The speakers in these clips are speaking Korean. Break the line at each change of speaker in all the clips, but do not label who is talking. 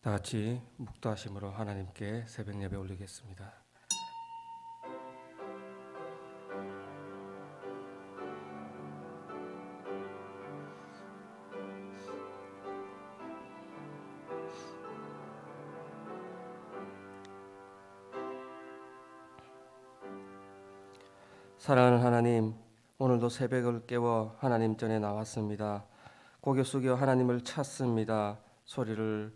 다 같이 묵도하심으로 하나님께 새벽 예배 올리겠습니다. 사랑하는 하나님, 오늘도 새벽을 깨워 하나님 전에 나왔습니다. 고개 숙여 하나님을 찾습니다. 소리를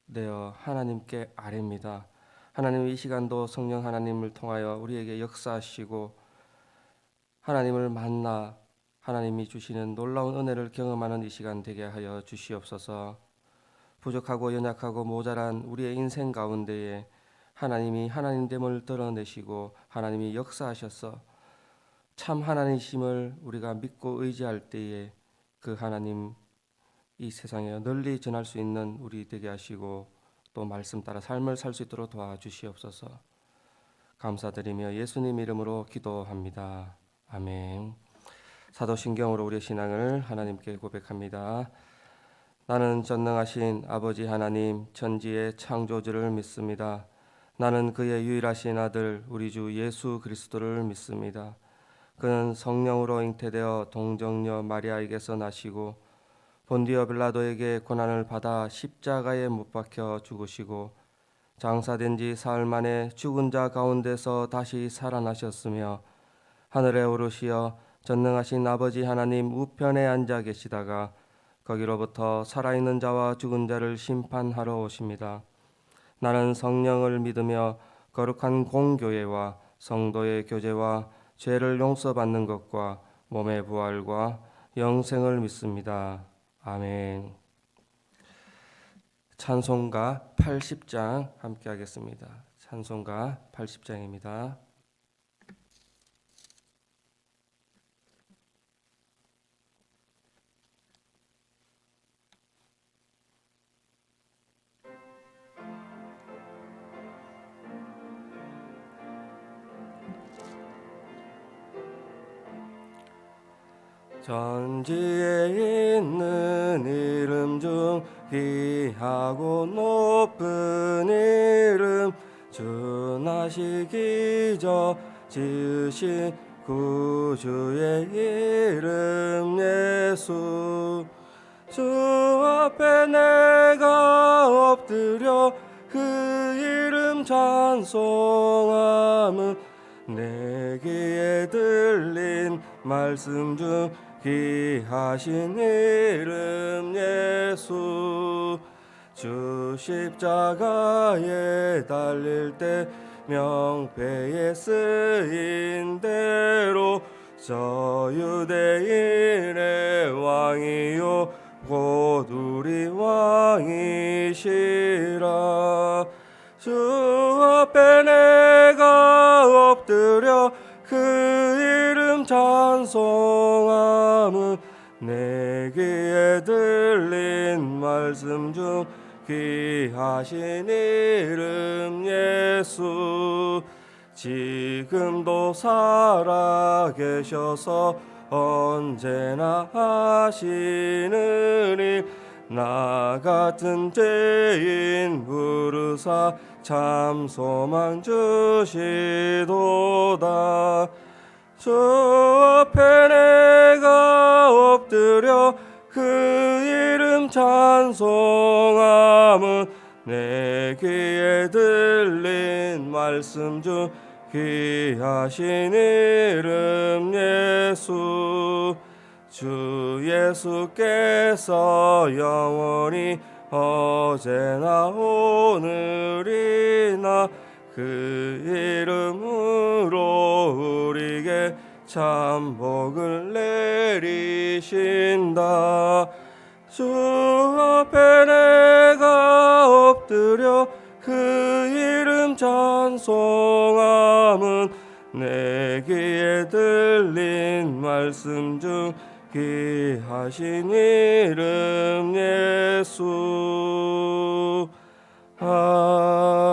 내어 하나님께 아뢰입니다. 하나님, 이 시간도 성령 하나님을 통하여 우리에게 역사하시고 하나님을 만나 하나님이 주시는 놀라운 은혜를 경험하는 이 시간 되게 하여 주시옵소서. 부족하고 연약하고 모자란 우리의 인생 가운데에 하나님이 하나님됨을 드러내시고 하나님이 역사하셔서 참 하나님이심을 우리가 믿고 의지할 때에 그 하나님 이 세상에 널리 전할 수 있는 우리 되게 하시고 또 말씀 따라 삶을 살 수 있도록 도와주시옵소서. 감사드리며 예수님 이름으로 기도합니다. 아멘. 사도신경으로 우리의 신앙을 하나님께 고백합니다. 나는 전능하신 아버지 하나님 천지의 창조주를 믿습니다. 나는 그의 유일하신 아들 우리 주 예수 그리스도를 믿습니다. 그는 성령으로 잉태되어 동정녀 마리아에게서 나시고 본디오 빌라도에게 고난을 받아 십자가에 못 박혀 죽으시고 장사된 지 사흘 만에 죽은 자 가운데서 다시 살아나셨으며 하늘에 오르시어 전능하신 아버지 하나님 우편에 앉아 계시다가 거기로부터 살아있는 자와 죽은 자를 심판하러 오십니다. 나는 성령을 믿으며 거룩한 공교회와 성도의 교제와 죄를 용서받는 것과 몸의 부활과 영생을 믿습니다. 아멘. 찬송가 80장 함께 하겠습니다. 찬송가 80장입니다. 전지에 있는 이름 중 귀하고 높은 이름 주 나시 기저 지으신 구주의 이름 예수 주 앞에 내가 엎드려 그 이름 찬송함은 내 귀에 들린 말씀 중 귀하신 이름 예수 주 십자가에 달릴 때 명패에 쓰인 대로 저 유대인의 왕이요 곧 우리 왕이시라 주 앞에 내가 엎드려 그 이름 찬송함은 내 귀에 들린 말씀 중 귀하신 이름 예수 지금도 살아계셔서 언제나 하시는 일 나 같은 죄인 부르사 참 소망 주시도다 주 앞에 내가 엎드려 그 이름 찬송함은 내 귀에 들린 말씀 중 귀하신 이름 예수 주 예수께서 영원히 어제나 오늘이나 그 이름으로 우리에게 참 복을 내리신다 주 앞에 내가 엎드려 그 이름 찬송함은 내 귀에 들린 말씀 중 귀하신 이름 예수 아멘.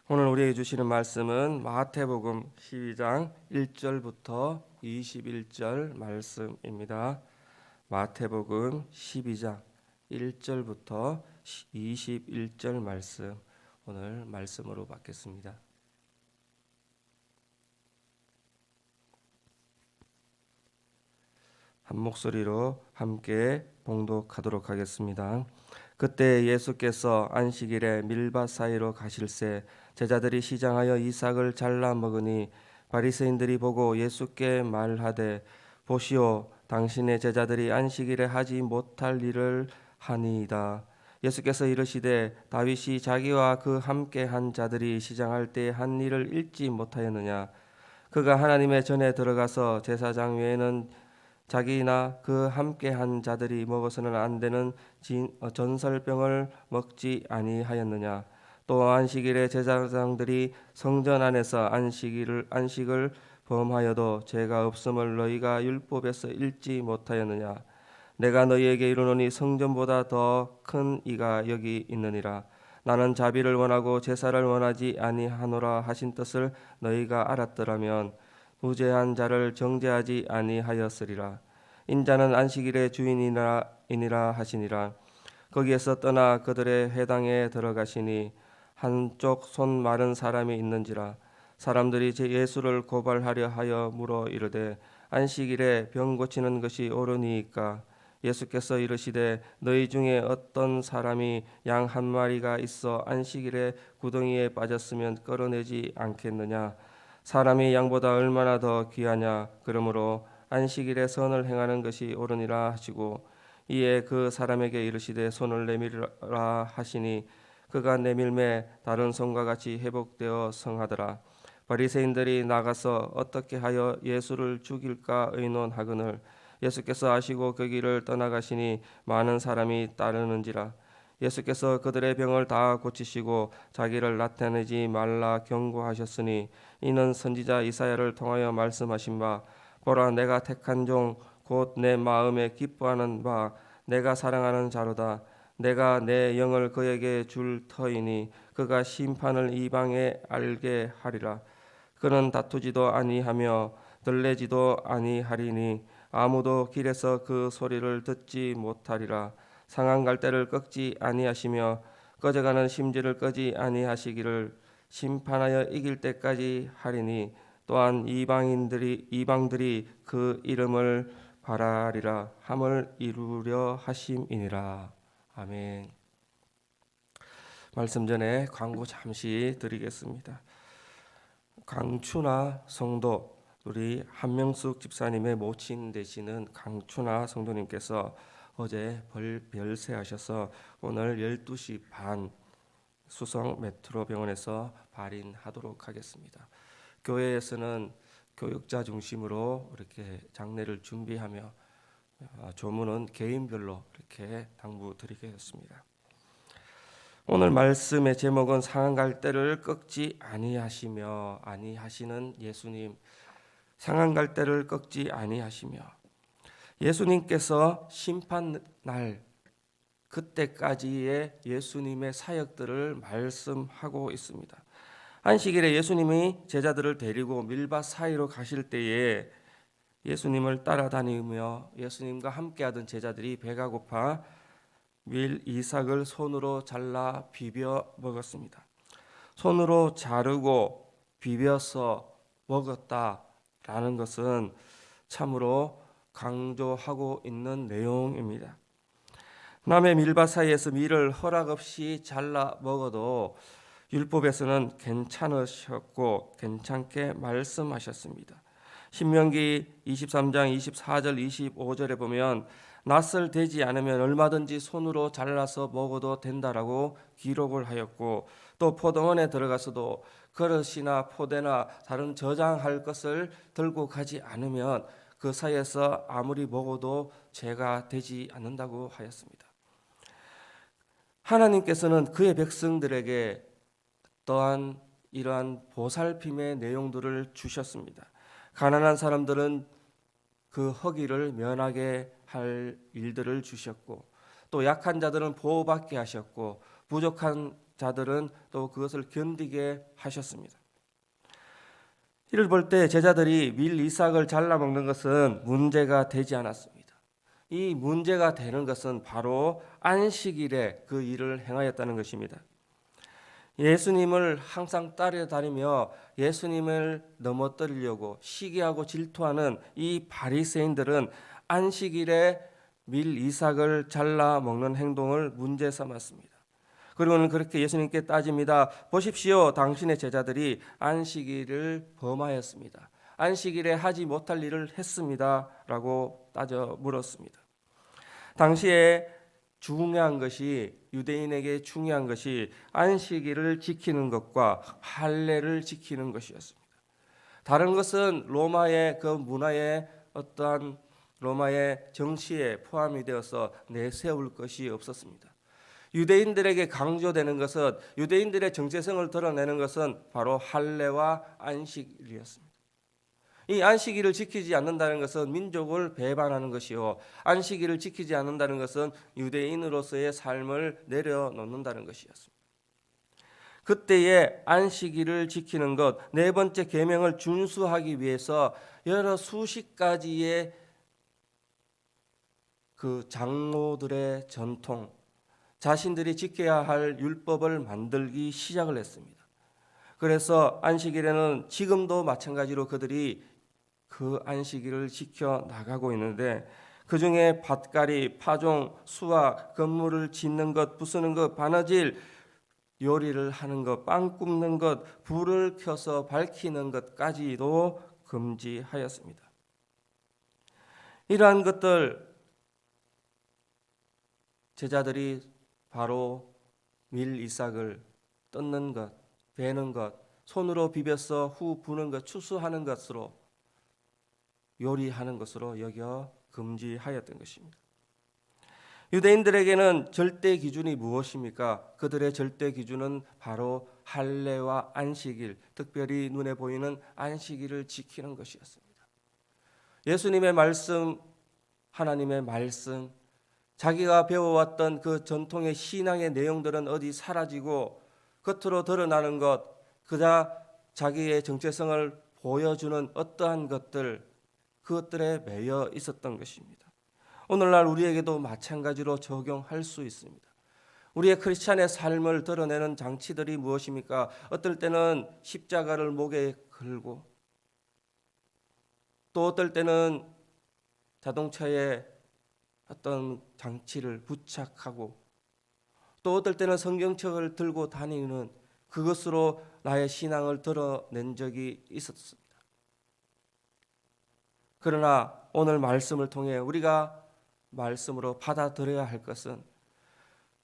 오늘 우리에게 주시는 말씀은 마태복음 12장 1절부터 21절 말씀입니다. 마태복음 12장 1절부터 21절 말씀, 오늘 말씀으로 받겠습니다. 한 목소리로 함께 봉독하도록 하겠습니다. 그때 예수께서 안식일에 밀밭 사이로 가실새 제자들이 시장하여 이삭을 잘라 먹으니 바리새인들이 보고 예수께 말하되 보시오, 당신의 제자들이 안식일에 하지 못할 일을 하니이다. 예수께서 이르시되 다윗이 자기와 그 함께 한 자들이 시장할 때 한 일을 읽지 못하였느냐? 그가 하나님의 전에 들어가서 제사장 외에는 자기나 그 함께 한 자들이 먹어서는 안 되는 전설병을 먹지 아니하였느냐? 또 안식일에 제사장들이 성전 안에서 안식을 범하여도 죄가 없음을 너희가 율법에서 읽지 못하였느냐? 내가 너희에게 이르노니 성전보다 더 큰 이가 여기 있느니라. 나는 자비를 원하고 제사를 원하지 아니하노라 하신 뜻을 너희가 알았더라면 무죄한 자를 정죄하지 아니하였으리라. 인자는 안식일의 주인이니라 하시니라. 거기에서 떠나 그들의 회당에 들어가시니 한쪽 손 마른 사람이 있는지라. 사람들이 예수를 고발하려 하여 물어 이르되 안식일에 병 고치는 것이 옳으니까? 예수께서 이르시되 너희 중에 어떤 사람이 양 한 마리가 있어 안식일에 구덩이에 빠졌으면 끌어내지 않겠느냐? 사람이 양보다 얼마나 더 귀하냐? 그러므로 안식일에 선을 행하는 것이 옳으니라 하시고 이에 그 사람에게 이르시되 손을 내밀라 하시니 그가 내밀매 다른 손과 같이 회복되어 성하더라. 바리새인들이 나가서 어떻게 하여 예수를 죽일까 의논하거늘 예수께서 아시고 그 길을 떠나가시니 많은 사람이 따르는지라. 예수께서 그들의 병을 다 고치시고 자기를 나타내지 말라 경고하셨으니 이는 선지자 이사야를 통하여 말씀하신 바 보라, 내가 택한 종 곧 내 마음에 기뻐하는 바 내가 사랑하는 자로다. 내가 내 영을 그에게 줄 터이니 그가 심판을 이방에 알게 하리라. 그는 다투지도 아니하며 들레지도 아니하리니 아무도 길에서 그 소리를 듣지 못하리라. 상한 갈대를 꺾지 아니하시며 꺼져가는 심지를 끄지 아니하시기를 심판하여 이길 때까지 하리니 또한 이방들이 그 이름을 바라리라 함을 이루려 하심이니라. 아멘. 말씀 전에 광고 잠시 드리겠습니다. 강추나 성도, 우리 한명숙 집사님의 모친 되시는 강추나 성도님께서 어제 별세하셔서 오늘 12시 반 수성 메트로병원에서 발인하도록 하겠습니다. 교회에서는 교육자 중심으로 이렇게 장례를 준비하며 조문은 개인별로 이렇게 당부드리겠습니다. 오늘 말씀의 제목은 상한 갈대를 꺾지 아니하시는 예수님. 상한 갈대를 꺾지 아니하시며 예수님께서 심판날 그때까지의 예수님의 사역들을 말씀하고 있습니다. 안식일에 예수님이 제자들을 데리고 밀밭 사이로 가실 때에 예수님을 따라다니며 예수님과 함께하던 제자들이 배가 고파 밀 이삭을 손으로 잘라 비벼 먹었습니다. 손으로 자르고 비벼서 먹었다라는 것은 참으로 강조하고 있는 내용입니다. 남의 밀밭 사이에서 밀을 허락 없이 잘라 먹어도 율법에서는 괜찮으셨고 괜찮게 말씀하셨습니다. 신명기 23장 24절 25절에 보면 낯을 대지 않으면 얼마든지 손으로 잘라서 먹어도 된다라고 기록을 하였고 또 포도원에 들어가서도 그릇이나 포대나 다른 저장할 것을 들고 가지 않으면 그 사이에서 아무리 먹어도 죄가 되지 않는다고 하였습니다. 하나님께서는 그의 백성들에게 또한 이러한 보살핌의 내용들을 주셨습니다. 가난한 사람들은 그 허기를 면하게 할 일들을 주셨고 또 약한 자들은 보호받게 하셨고 부족한 자들은 또 그것을 견디게 하셨습니다. 이를 볼 때 제자들이 밀 이삭을 잘라 먹는 것은 문제가 되지 않았습니다. 이 문제가 되는 것은 바로 안식일에 그 일을 행하였다는 것입니다. 예수님을 항상 따라다니며 예수님을 넘어뜨리려고 시기하고 질투하는 이 바리새인들은 안식일에 밀 이삭을 잘라 먹는 행동을 문제 삼았습니다. 그리고는 그렇게 예수님께 따집니다. 보십시오, 당신의 제자들이 안식일을 범하였습니다. 안식일에 하지 못할 일을 했습니다. 라고 따져 물었습니다. 당시에 중요한 것이, 유대인에게 중요한 것이 안식일을 지키는 것과 할례를 지키는 것이었습니다. 다른 것은 로마의 그 문화의 어떠한 로마의 정치에 포함이 되어서 내세울 것이 없었습니다. 유대인들에게 강조되는 것은, 유대인들의 정체성을 드러내는 것은 바로 할례와 안식일이었습니다. 이 안식일을 지키지 않는다는 것은 민족을 배반하는 것이요, 안식일을 지키지 않는다는 것은 유대인으로서의 삶을 내려놓는다는 것이었습니다. 그때의 안식일을 지키는 것, 네 번째 계명을 준수하기 위해서 여러 수십 가지의 그 장로들의 전통, 자신들이 지켜야 할 율법을 만들기 시작을 했습니다. 그래서 안식일에는 지금도 마찬가지로 그들이 그 안식일을 지켜 나가고 있는데, 그 중에 밭갈이, 파종, 수확, 건물을 짓는 것, 부수는 것, 바느질, 요리를 하는 것, 빵 굽는 것, 불을 켜서 밝히는 것까지도 금지하였습니다. 이러한 것들, 제자들이 바로 밀 이삭을 뜯는 것, 베는 것, 손으로 비벼서 후 부는 것, 추수하는 것으로, 요리하는 것으로 여겨 금지하였던 것입니다. 유대인들에게는 절대 기준이 무엇입니까? 그들의 절대 기준은 바로 할례와 안식일, 특별히 눈에 보이는 안식일을 지키는 것이었습니다. 예수님의 말씀, 하나님의 말씀, 자기가 배워왔던 그 전통의 신앙의 내용들은 어디 사라지고 겉으로 드러나는 것, 그저 자기의 정체성을 보여주는 어떠한 것들, 그것들에 매여 있었던 것입니다. 오늘날 우리에게도 마찬가지로 적용할 수 있습니다. 우리의 크리스찬의 삶을 드러내는 장치들이 무엇입니까? 어떨 때는 십자가를 목에 걸고, 또 어떨 때는 자동차에 어떤 장치를 부착하고, 또 어떨 때는 성경책을 들고 다니는 그것으로 나의 신앙을 드러낸 적이 있었습니다. 그러나 오늘 말씀을 통해 우리가 말씀으로 받아들여야 할 것은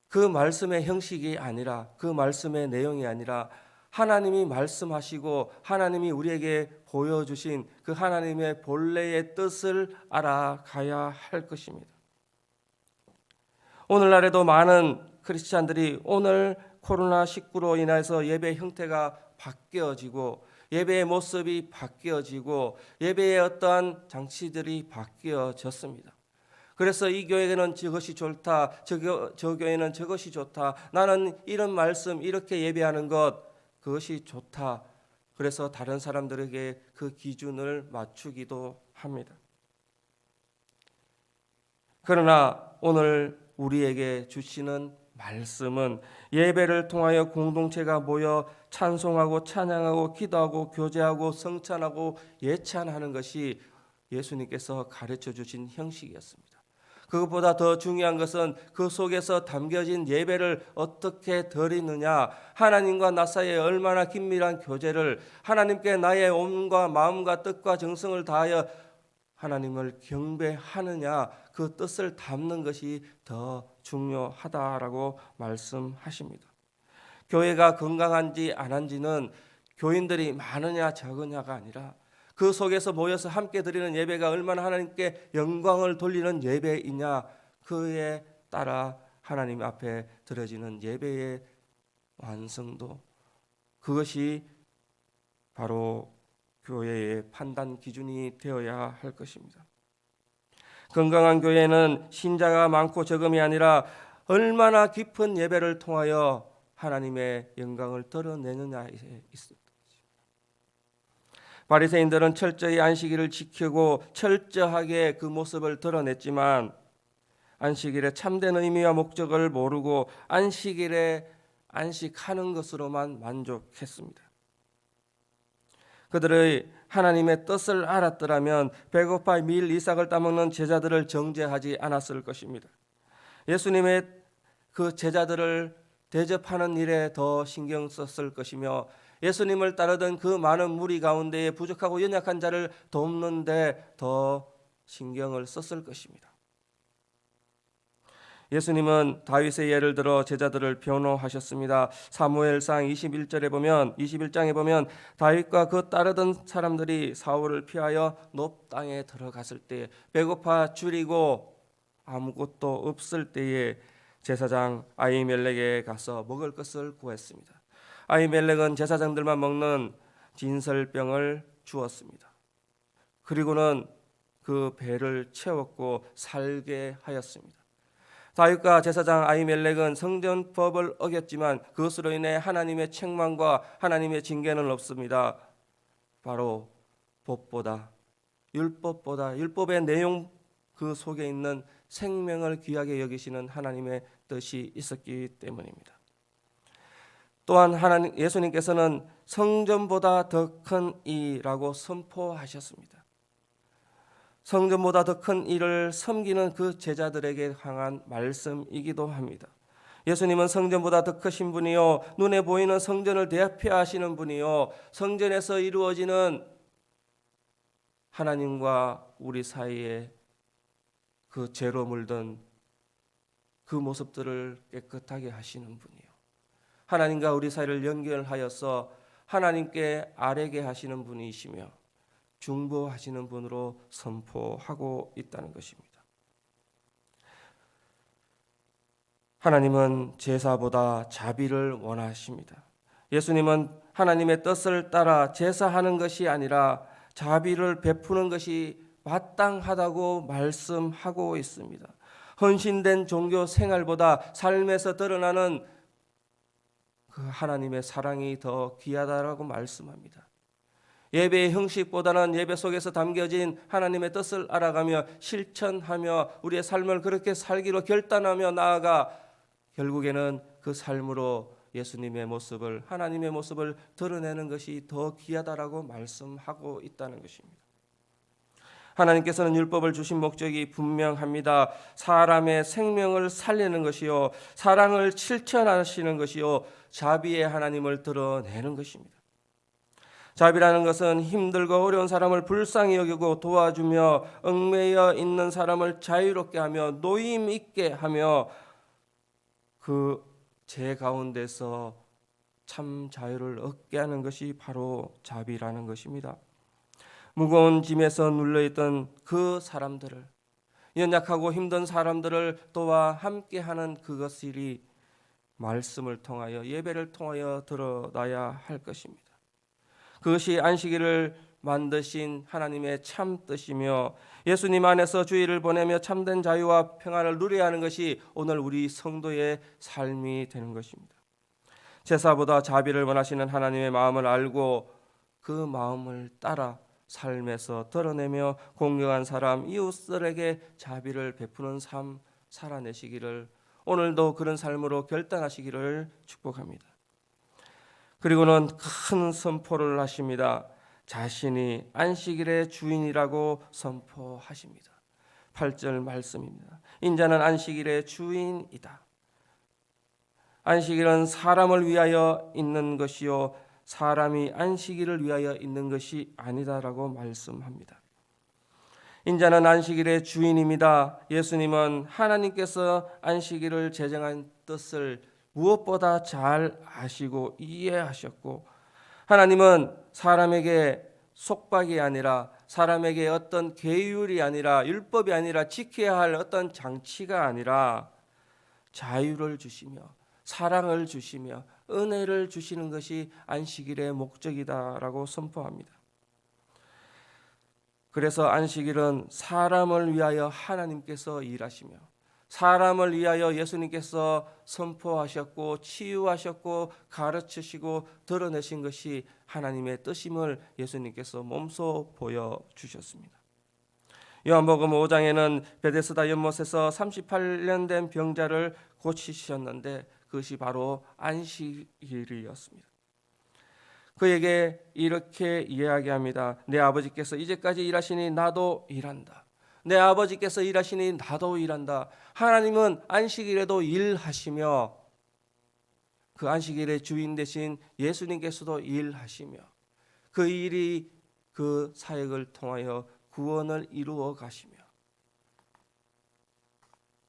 그 말씀의 형식이 아니라, 그 말씀의 내용이 아니라 하나님이 말씀하시고 하나님이 우리에게 보여주신 그 하나님의 본래의 뜻을 알아가야 할 것입니다. 오늘날에도 많은 크리스찬들이 오늘 코로나19로 인해서 예배 형태가 바뀌어지고, 예배의 모습이 바뀌어지고, 예배의 어떠한 장치들이 바뀌어졌습니다. 그래서 이 교회는 저것이 좋다, 저 교회는 저것이 좋다, 나는 이런 말씀 이렇게 예배하는 것, 그것이 좋다. 그래서 다른 사람들에게 그 기준을 맞추기도 합니다. 그러나 오늘 우리에게 주시는 말씀은 예배를 통하여 공동체가 모여 찬송하고 찬양하고 기도하고 교제하고 성찬하고 예찬하는 것이 예수님께서 가르쳐 주신 형식이었습니다. 그것보다 더 중요한 것은 그 속에서 담겨진 예배를 어떻게 드리느냐, 하나님과 나 사이에 얼마나 긴밀한 교제를, 하나님께 나의 온과 마음과 뜻과 정성을 다하여 하나님을 경배하느냐, 그 뜻을 담는 것이 더 중요하다라고 말씀하십니다. 교회가 건강한지 안 한지는 교인들이 많으냐 적으냐가 아니라 그 속에서 모여서 함께 드리는 예배가 얼마나 하나님께 영광을 돌리는 예배이냐, 그에 따라 하나님 앞에 드려지는 예배의 완성도, 그것이 바로 교회의 판단 기준이 되어야 할 것입니다. 건강한 교회는 신자가 많고 적음이 아니라 얼마나 깊은 예배를 통하여 하나님의 영광을 드러내느냐에 있습니다. 바리새인들은 철저히 안식일을 지키고 철저하게 그 모습을 드러냈지만 안식일의 참된 의미와 목적을 모르고 안식일에 안식하는 것으로만 만족했습니다. 그들의 하나님의 뜻을 알았더라면 배고파 밀 이삭을 따먹는 제자들을 정죄하지 않았을 것입니다. 예수님의 그 제자들을 대접하는 일에 더 신경 썼을 것이며 예수님을 따르던 그 많은 무리 가운데에 부족하고 연약한 자를 돕는 데 더 신경을 썼을 것입니다. 예수님은 다윗의 예를 들어 제자들을 변호하셨습니다. 사무엘상 21장에 보면 다윗과 그 따르던 사람들이 사울을 피하여 높 땅에 들어갔을 때 배고파 줄이고 아무것도 없을 때에 제사장 아히멜렉에 가서 먹을 것을 구했습니다. 아히멜렉은 제사장들만 먹는 진설병을 주었습니다. 그리고는 그 배를 채웠고 살게 하였습니다. 다윗과 제사장 아히멜렉은 성전법을 어겼지만 그것으로 인해 하나님의 책망과 하나님의 징계는 없습니다. 바로 법보다 율법보다 율법의 내용 그 속에 있는 생명을 귀하게 여기시는 하나님의 뜻이 있었기 때문입니다. 또한 예수님께서는 성전보다 더 큰 이라고 선포하셨습니다. 성전보다 더 큰 일을 섬기는 그 제자들에게 향한 말씀이기도 합니다. 예수님은 성전보다 더 크신 분이요 눈에 보이는 성전을 대표하시는 분이요 성전에서 이루어지는 하나님과 우리 사이에 그 죄로 물든 그 모습들을 깨끗하게 하시는 분이요 하나님과 우리 사이를 연결하여서 하나님께 아뢰게 하시는 분이시며 중보하시는 분으로 선포하고 있다는 것입니다. 하나님은 제사보다 자비를 원하십니다. 예수님은 하나님의 뜻을 따라 제사하는 것이 아니라 자비를 베푸는 것이 마땅하다고 말씀하고 있습니다. 헌신된 종교 생활보다 삶에서 드러나는 그 하나님의 사랑이 더 귀하다라고 말씀합니다. 예배의 형식보다는 예배 속에서 담겨진 하나님의 뜻을 알아가며 실천하며 우리의 삶을 그렇게 살기로 결단하며 나아가 결국에는 그 삶으로 예수님의 모습을 하나님의 모습을 드러내는 것이 더 귀하다라고 말씀하고 있다는 것입니다. 하나님께서는 율법을 주신 목적이 분명합니다. 사람의 생명을 살리는 것이요 사랑을 실천하시는 것이요 자비의 하나님을 드러내는 것입니다. 자비라는 것은 힘들고 어려운 사람을 불쌍히 여기고 도와주며 얽매여 있는 사람을 자유롭게 하며 노임 있게 하며 그 죄 가운데서 참 자유를 얻게 하는 것이 바로 자비라는 것입니다. 무거운 짐에서 눌려있던 그 사람들을 연약하고 힘든 사람들을 도와 함께하는 그것이 말씀을 통하여 예배를 통하여 드러나야 할 것입니다. 그것이 안식일을 만드신 하나님의 참 뜻이며 예수님 안에서 주일을 보내며 참된 자유와 평안을 누려야 하는 것이 오늘 우리 성도의 삶이 되는 것입니다. 제사보다 자비를 원하시는 하나님의 마음을 알고 그 마음을 따라 삶에서 드러내며 공경한 사람 이웃들에게 자비를 베푸는 삶 살아내시기를 오늘도 그런 삶으로 결단하시기를 축복합니다. 그리고는 큰 선포를 하십니다. 자신이 안식일의 주인이라고 선포하십니다. 8절 말씀입니다. 인자는 안식일의 주인이다. 안식일은 사람을 위하여 있는 것이요 사람이 안식일을 위하여 있는 것이 아니다라고 말씀합니다. 인자는 안식일의 주인입니다. 예수님은 하나님께서 안식일을 제정한 뜻을 무엇보다 잘 아시고 이해하셨고 하나님은 사람에게 속박이 아니라 사람에게 어떤 계율이 아니라 율법이 아니라 지켜야 할 어떤 장치가 아니라 자유를 주시며 사랑을 주시며 은혜를 주시는 것이 안식일의 목적이다라고 선포합니다. 그래서 안식일은 사람을 위하여 하나님께서 일하시며 사람을 위하여 예수님께서 선포하셨고 치유하셨고 가르치시고 드러내신 것이 하나님의 뜻임을 예수님께서 몸소 보여주셨습니다. 요한복음 5장에는 베데스다 연못에서 38년 된 병자를 고치셨는데 그것이 바로 안식일이었습니다. 그에게 이렇게 이야기합니다. 내 아버지께서 이제까지 일하시니 나도 일한다. 내 아버지께서 일하시니 나도 일한다. 하나님은 안식일에도 일하시며 그 안식일의 주인 되신 예수님께서도 일하시며 그 일이 그 사역을 통하여 구원을 이루어 가시며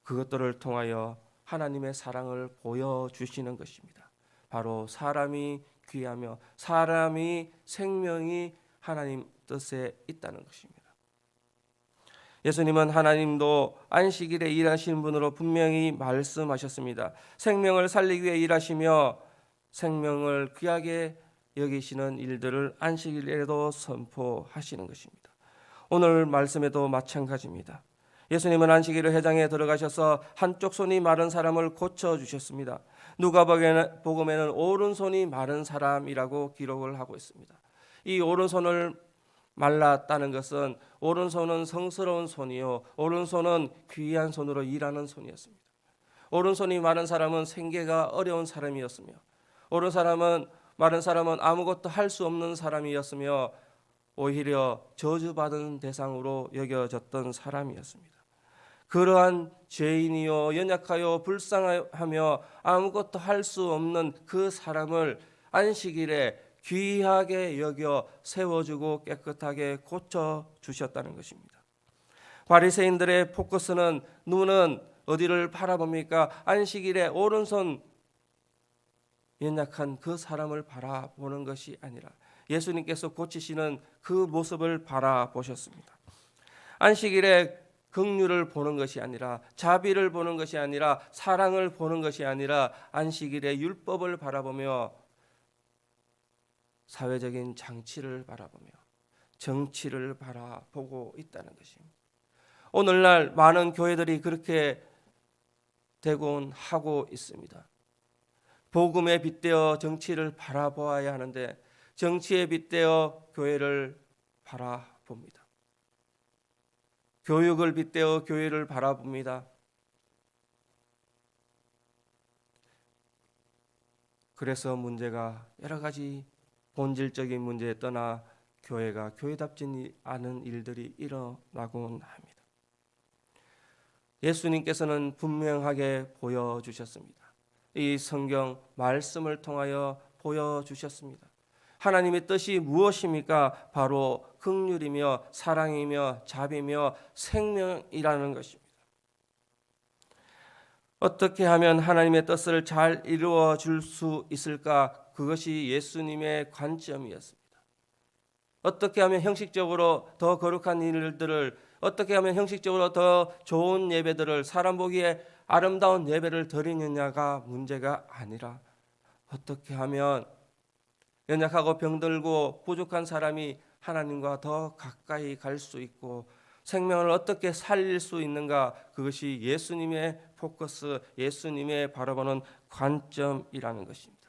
그것들을 통하여 하나님의 사랑을 보여주시는 것입니다. 바로 사람이 귀하며 사람이 생명이 하나님 뜻에 있다는 것입니다. 예수님은 하나님도 안식일에 일하시는 분으로 분명히 말씀하셨습니다. 생명을 살리기 위해 일하시며 생명을 귀하게 여기시는 일들을 안식일에도 선포하시는 것입니다. 오늘 말씀에도 마찬가지입니다. 예수님은 안식일에 회당에 들어가셔서 한쪽 손이 마른 사람을 고쳐주셨습니다. 누가복음에는 오른손이 마른 사람이라고 기록을 하고 있습니다. 이 오른손을 말랐다는 것은 오른손은 성스러운 손이요 오른손은 귀한 손으로 일하는 손이었습니다. 오른손이 마른 사람은 생계가 어려운 사람이었으며 마른 사람은 아무것도 할 수 없는 사람이었으며 오히려 저주받은 대상으로 여겨졌던 사람이었습니다. 그러한 죄인이요 연약하여 불쌍하며 아무것도 할 수 없는 그 사람을 안식일에 귀하게 여겨 세워주고 깨끗하게 고쳐주셨다는 것입니다. 바리새인들의 포커스는 눈은 어디를 바라봅니까? 안식일에 오른손 연약한 그 사람을 바라보는 것이 아니라 예수님께서 고치시는 그 모습을 바라보셨습니다. 안식일에 긍휼을 보는 것이 아니라 자비를 보는 것이 아니라 사랑을 보는 것이 아니라 안식일에 율법을 바라보며 사회적인 장치를 바라보며 정치를 바라보고 있다는 것입니다. 오늘날 많은 교회들이 그렇게 되곤 하고 있습니다. 복음에 빗대어 정치를 바라보아야 하는데 정치에 빗대어 교회를 바라봅니다. 교육을 빗대어 교회를 바라봅니다. 그래서 문제가 여러 가지 본질적인 문제에 떠나 교회가 교회답지 않은 일들이 일어나곤 합니다. 예수님께서는 분명하게 보여주셨습니다. 이 성경 말씀을 통하여 보여주셨습니다. 하나님의 뜻이 무엇입니까? 바로 긍휼이며 사랑이며 자비며 생명이라는 것입니다. 어떻게 하면 하나님의 뜻을 잘 이루어 줄 수 있을까? 그것이 예수님의 관점이었습니다. 어떻게 하면 형식적으로 더 거룩한 일들을, 어떻게 하면 형식적으로 더 좋은 예배들을, 사람 보기에 아름다운 예배를 드리느냐가 문제가 아니라 어떻게 하면 연약하고 병들고 부족한 사람이 하나님과 더 가까이 갈 수 있고 생명을 어떻게 살릴 수 있는가, 그것이 예수님의 포커스, 예수님의 바라보는 관점이라는 것입니다.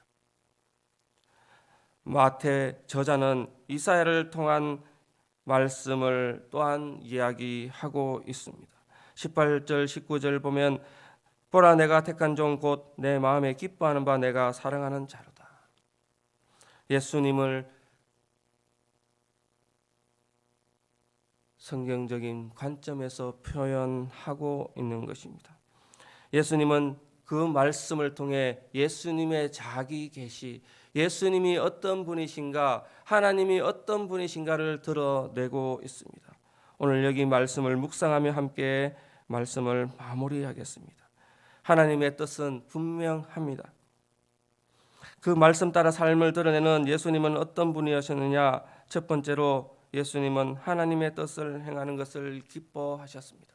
마태 저자는 이사야를 통한 말씀을 또한 이야기하고 있습니다. 18절 19절 보면 보라 내가 택한 종 곧 내 마음에 기뻐하는 바 내가 사랑하는 자로다. 예수님을 성경적인 관점에서 표현하고 있는 것입니다. 예수님은 그 말씀을 통해 예수님의 자기 계시, 예수님이 어떤 분이신가, 하나님이 어떤 분이신가를 드러내고 있습니다. 오늘 여기 말씀을 묵상하며 함께 말씀을 마무리하겠습니다. 하나님의 뜻은 분명합니다. 그 말씀 따라 삶을 드러내는 예수님은 어떤 분이셨느냐? 첫 번째로 예수님은 하나님의 뜻을 행하는 것을 기뻐하셨습니다.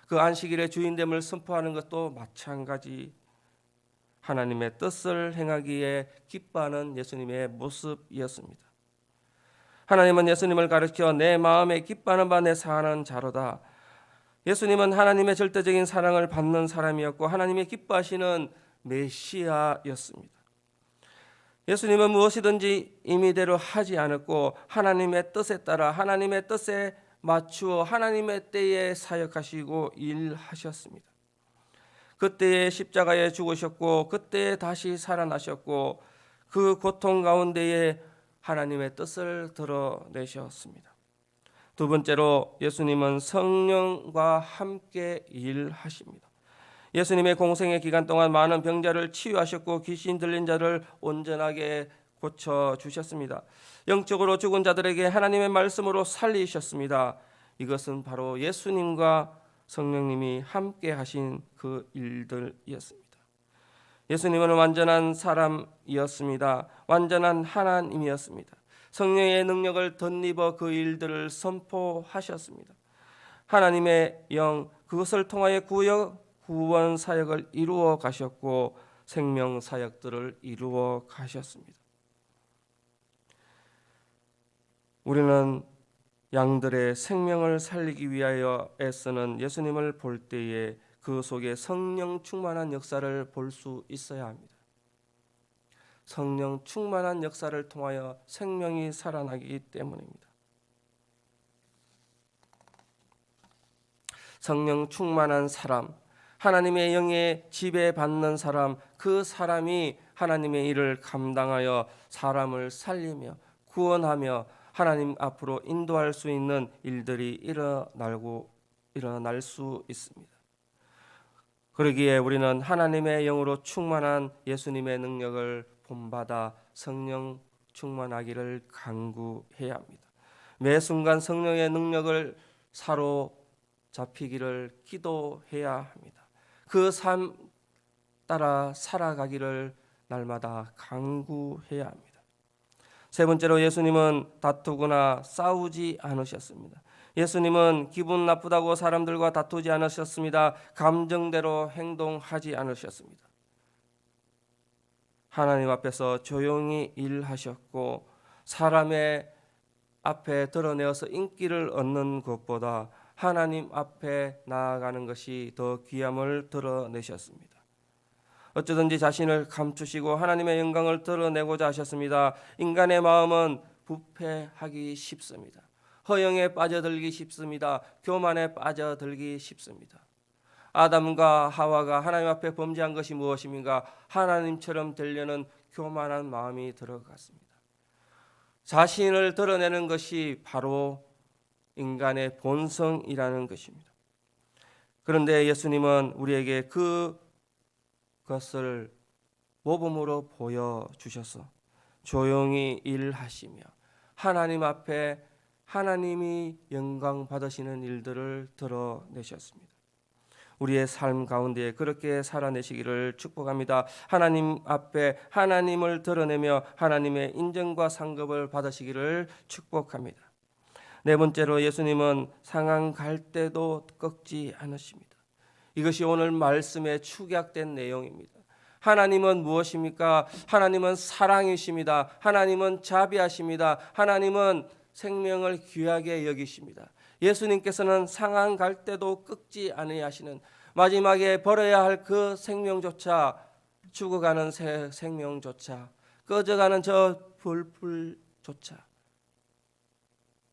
그 안식일의 주인됨을 선포하는 것도 마찬가지 하나님의 뜻을 행하기에 기뻐하는 예수님의 모습이었습니다. 하나님은 예수님을 가르쳐 내 마음에 기뻐하는 바 내 사는 자로다. 예수님은 하나님의 절대적인 사랑을 받는 사람이었고 하나님의 기뻐하시는 메시아였습니다. 예수님은 무엇이든지 임의대로 하지 않았고 하나님의 뜻에 따라 하나님의 뜻에 맞추어 하나님의 때에 사역하시고 일하셨습니다. 그때에 십자가에 죽으셨고 그때에 다시 살아나셨고 그 고통 가운데에 하나님의 뜻을 드러내셨습니다. 두 번째로 예수님은 성령과 함께 일하십니다. 예수님의 공생의 기간 동안 많은 병자를 치유하셨고 귀신 들린 자를 온전하게 고쳐주셨습니다. 영적으로 죽은 자들에게 하나님의 말씀으로 살리셨습니다. 이것은 바로 예수님과 성령님이 함께 하신 그 일들이었습니다. 예수님은 완전한 사람이었습니다. 완전한 하나님이었습니다. 성령의 능력을 덧입어 그 일들을 선포하셨습니다. 하나님의 영 그것을 통하여 구원 사역을 이루어 가셨고 생명 사역들을 이루어 가셨습니다. 우리는 양들의 생명을 살리기 위하여 애쓰는 예수님을 볼 때에 그 속에 성령 충만한 역사를 볼 수 있어야 합니다. 성령 충만한 역사를 통하여 생명이 살아나기 때문입니다. 성령 충만한 사람, 하나님의 영에 지배받는 사람, 그 사람이 하나님의 일을 감당하여 사람을 살리며 구원하며 하나님 앞으로 인도할 수 있는 일들이 일어날 수 있습니다. 그러기에 우리는 하나님의 영으로 충만한 예수님의 능력을 본받아 성령 충만하기를 간구해야 합니다. 매 순간 성령의 능력을 사로잡히기를 기도해야 합니다. 그 삶 따라 살아가기를 날마다 간구해야 합니다. 세 번째로 예수님은 다투거나 싸우지 않으셨습니다. 예수님은 기분 나쁘다고 사람들과 다투지 않으셨습니다. 감정대로 행동하지 않으셨습니다. 하나님 앞에서 조용히 일하셨고 사람의 앞에 드러내어서 인기를 얻는 것보다 하나님 앞에 나아가는 것이 더 귀함을 드러내셨습니다. 어쩌든지 자신을 감추시고 하나님의 영광을 드러내고자 하셨습니다. 인간의 마음은 부패하기 쉽습니다. 허영에 빠져들기 쉽습니다. 교만에 빠져들기 쉽습니다. 아담과 하와가 하나님 앞에 범죄한 것이 무엇입니까? 하나님처럼 되려는 교만한 마음이 들어갔습니다. 자신을 드러내는 것이 바로 인간의 본성이라는 것입니다. 그런데 예수님은 우리에게 그것을 모범으로 보여주셔서 조용히 일하시며 하나님 앞에 하나님이 영광 받으시는 일들을 드러내셨습니다. 우리의 삶 가운데 그렇게 살아내시기를 축복합니다. 하나님 앞에 하나님을 드러내며 하나님의 인정과 상급을 받으시기를 축복합니다. 네 번째로 예수님은 상한 갈 때도 꺾지 않으십니다. 이것이 오늘 말씀에 축약된 내용입니다. 하나님은 무엇입니까? 하나님은 사랑이십니다. 하나님은 자비하십니다. 하나님은 생명을 귀하게 여기십니다. 예수님께서는 상한 갈 때도 꺾지 아니하시는 마지막에 버려야 할 그 생명조차 죽어가는 생명조차 꺼져가는 저 불불조차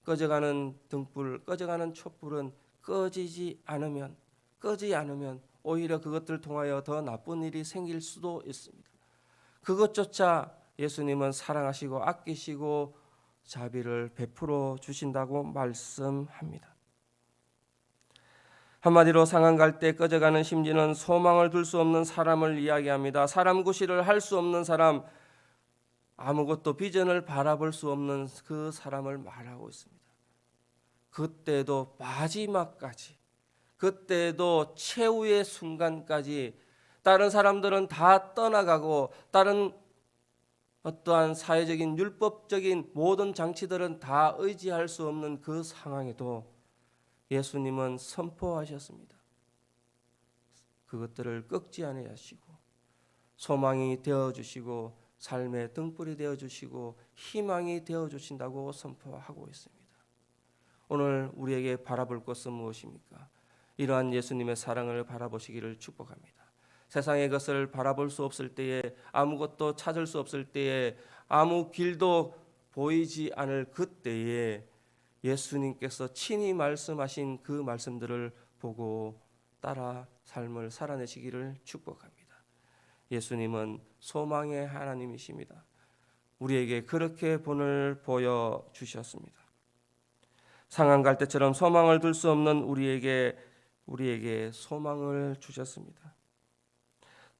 꺼져가는 등불, 꺼져가는 촛불은 꺼지지 않으면 오히려 그것들 통하여 더 나쁜 일이 생길 수도 있습니다. 그것조차 예수님은 사랑하시고 아끼시고 자비를 베풀어 주신다고 말씀합니다. 한마디로 상한 갈 때 꺼져가는 심지는 소망을 둘 수 없는 사람을 이야기합니다. 사람 구실을 할 수 없는 사람, 아무것도 비전을 바라볼 수 없는 그 사람을 말하고 있습니다. 그때도 마지막까지, 그때도 최후의 순간까지 다른 사람들은 다 떠나가고 다른 어떠한 사회적인 율법적인 모든 장치들은 다 의지할 수 없는 그 상황에도 예수님은 선포하셨습니다. 그것들을 꺾지 아니하시고 소망이 되어주시고 삶의 등불이 되어주시고 희망이 되어주신다고 선포하고 있습니다. 오늘 우리에게 바라볼 것은 무엇입니까? 이러한 예수님의 사랑을 바라보시기를 축복합니다. 세상의 것을 바라볼 수 없을 때에, 아무것도 찾을 수 없을 때에, 아무 길도 보이지 않을 그때에 예수님께서 친히 말씀하신 그 말씀들을 보고 따라 삶을 살아내시기를 축복합니다. 예수님은 소망의 하나님이십니다. 우리에게 그렇게 본을 보여주셨습니다. 상한 갈대처럼 소망을 둘 수 없는 우리에게 소망을 주셨습니다.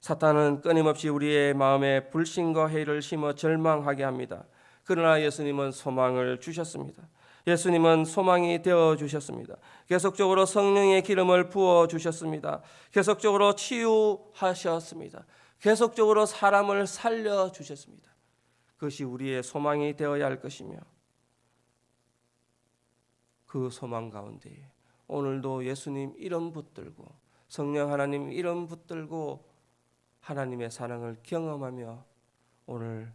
사탄은 끊임없이 우리의 마음에 불신과 회의를 심어 절망하게 합니다. 그러나 예수님은 소망을 주셨습니다. 예수님은 소망이 되어 주셨습니다. 계속적으로 성령의 기름을 부어 주셨습니다. 계속적으로 치유하셨습니다. 계속적으로 사람을 살려 주셨습니다. 그것이 우리의 소망이 되어야 할 것이며, 그 소망 가운데 오늘도 예수님 이름 붙들고 성령 하나님 이름 붙들고 하나님의 사랑을 경험하며 오늘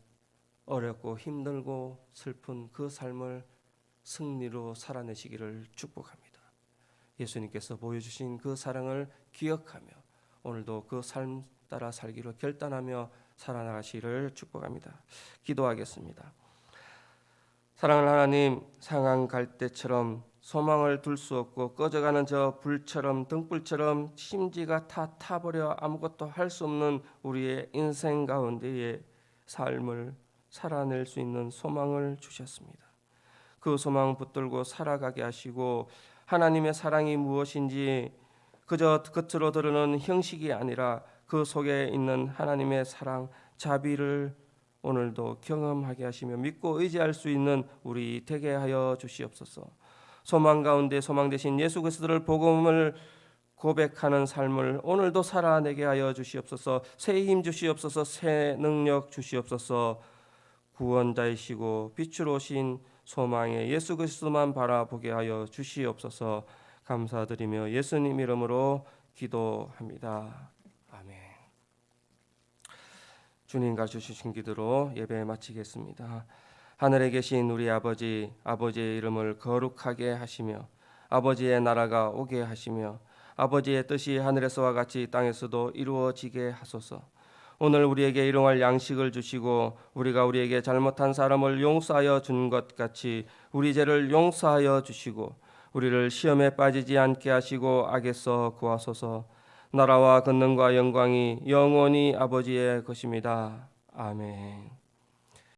어렵고 힘들고 슬픈 그 삶을 승리로 살아내시기를 축복합니다. 예수님께서 보여주신 그 사랑을 기억하며 오늘도 그 삶 따라 살기로 결단하며 살아나가시기를 축복합니다. 기도하겠습니다. 사랑하는 하나님, 상한 갈대처럼 소망을 둘 수 없고 꺼져가는 저 불처럼 등불처럼 심지가 다 타버려 아무것도 할 수 없는 우리의 인생 가운데의 삶을 살아낼 수 있는 소망을 주셨습니다. 그 소망 붙들고 살아가게 하시고 하나님의 사랑이 무엇인지 그저 겉으로 드러나는 형식이 아니라 그 속에 있는 하나님의 사랑, 자비를 오늘도 경험하게 하시며 믿고 의지할 수 있는 우리 되게 하여 주시옵소서. 소망 가운데 소망 되신 예수 그리스도를 복음을 고백하는 삶을 오늘도 살아내게 하여 주시옵소서. 새 힘 주시옵소서. 새 능력 주시옵소서. 구원자이시고 빛으로 오신 소망의 예수 그리스도만 바라보게 하여 주시옵소서. 감사드리며 예수님 이름으로 기도합니다. 아멘. 주님 가르쳐주신 기도로 예배 마치겠습니다. 하늘에 계신 우리 아버지, 아버지의 이름을 거룩하게 하시며 아버지의 나라가 오게 하시며 아버지의 뜻이 하늘에서와 같이 땅에서도 이루어지게 하소서. 오늘 우리에게 일용할 양식을 주시고 우리가 우리에게 잘못한 사람을 용서하여 준 것 같이 우리 죄를 용서하여 주시고 우리를 시험에 빠지지 않게 하시고 악에서 구하소서. 나라와 권능과 영광이 영원히 아버지의 것입니다. 아멘.